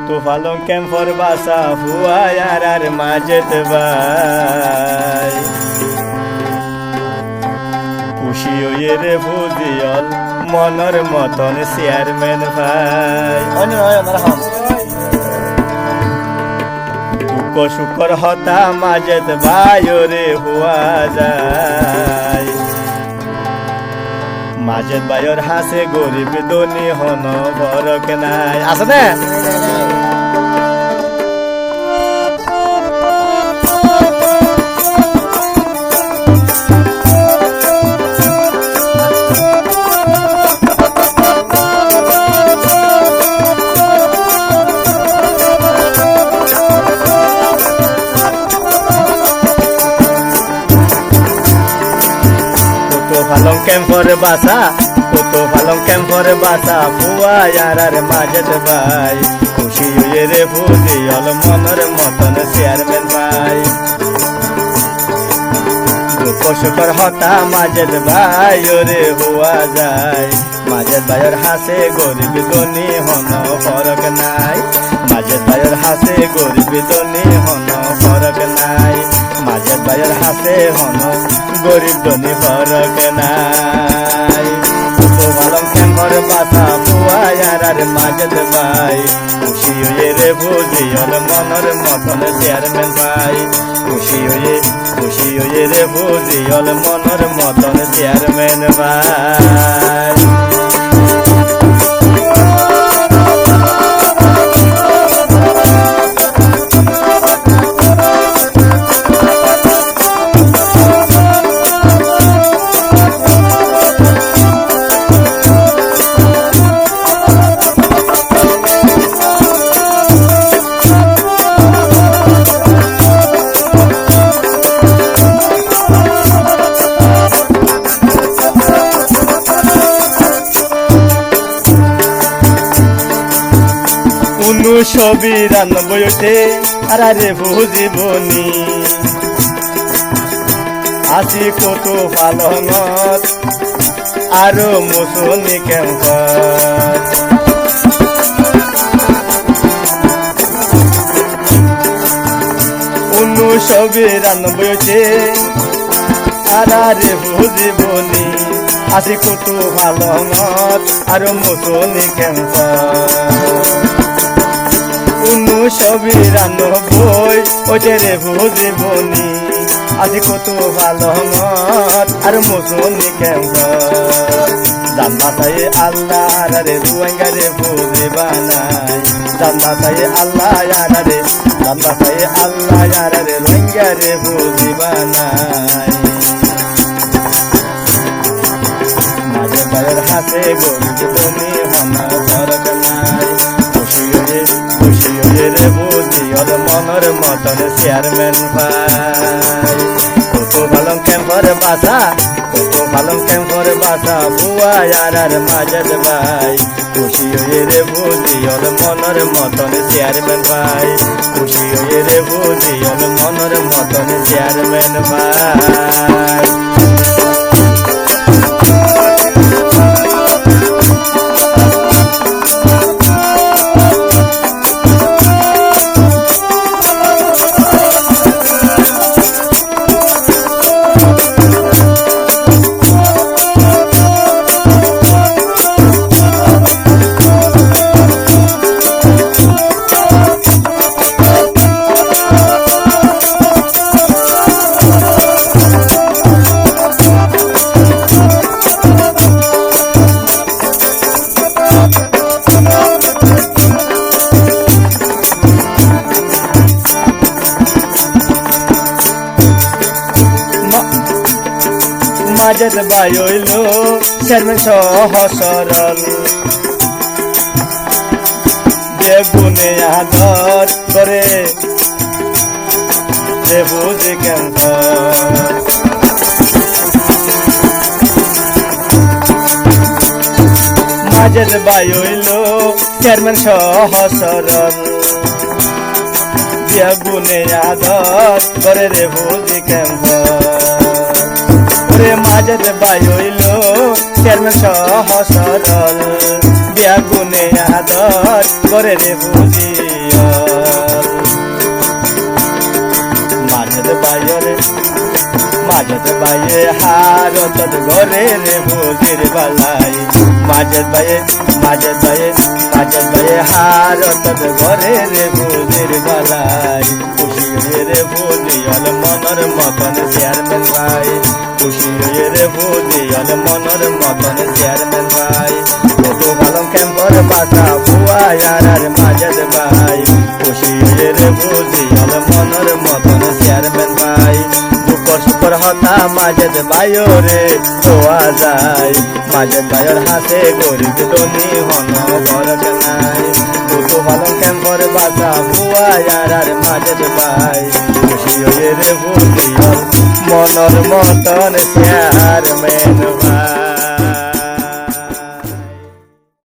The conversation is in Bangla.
Kutu falon kem for basa fuwa yarar majet bay Pushiyo yere fudiol monor moton chairman bhai Onyo hoy amar ham Duko shukor hota majet bay ore huwa jay Majet bayor hase gorib doni hono borok nai asane Falong kem for basa Kutu falong kem for basa fuwa yarar majet bay Kushiyo yere fudiol monor moton chairman bay Duko shukor hota majet bay ore huwa jay Majet bayor hase gorib doni hono borok nai Majet bayor hase gorib doni hono borok nai Majet bayor hase hono gorib doni borok nai Kutu falong kem for basa fuwa yarar majet bay Kushiyo yere fudiol monor moton chairman bay Kushiyo yere fudiol monor moton chairman bay সবিরান বইতে আরে বুঝিবনি আসি কত ফালনত আরো মুসুনি কেম্পার সবিরান বইতে আরে বুঝিবনি আসি কত ফালনত আরো মুসুনি কেম্পার সবিরানব্বই ওইটারে বুঝিবনি আজি কত ভালো মত আর মুসুনি কেম্পার জান্নাতাই আল্লাহ রে রুয়াঙ্গারে বুঝিবা নাই জান্নাতাই আল্লাহ রে জান্নাতাই আল্লাহ রে রুয়াঙ্গারে বুঝিবা নাই মাঝে বাইর হাতে গরিব তুমি হনা ফরক নাই Kushiyo yere fudiol monor moton chairman bhai Kutu falong kem for basa Kutu falong kem for basa fuwa yarar majet bay Kushiyo yere fudiol monor moton chairman bhai Kushiyo yere fudiol monor moton chairman bhai মাঝের বায়ুল চেয়ারম্যান সহ সরল বেগুনে আদর করে বুঝে ক্যান্সার মাঝের বায়ুল চেয়ারম্যান সহ সরল বেগুনে আদর করে বুঝে ক্যান্সার মাঝের বায়ুল চেয়ারম্যান সহ সরল বিয়া গুনে আদর করে রে বুঝিয়ল মাজেদ বাইয়ে হারত ঘরে রে বুঝির বালাই মাজেদ বাইয়ে হারত ঘরে রে বুঝির বালাই খুশি হয়ে রে বুঝিয়ল মনের মতন চেয়ারম্যান ভাই খুশি হয়ে রে বুঝিয়ল মনের মতন চেয়ারম্যান ভাই ছোটো পালং ক্যাম্পর বাসা বুয়ার মাজেদ ভাই খুশি হয়ে রে বুঝিয়ল মনের মতন চেয়ারম্যান ভাই সুপর হতা মাজেদ ভাইও রে হওয়া যায় মাজেদ ভাইয়ের হাতে গরিব ধনী হন বরক নাই ছোটো পালং ক্যাম্পর বাসা বুয়ার মাজেদ ভাই খুশি হয়ে রে বুঝিয়ল মনের মতন চেয়ারম্যান ভাই।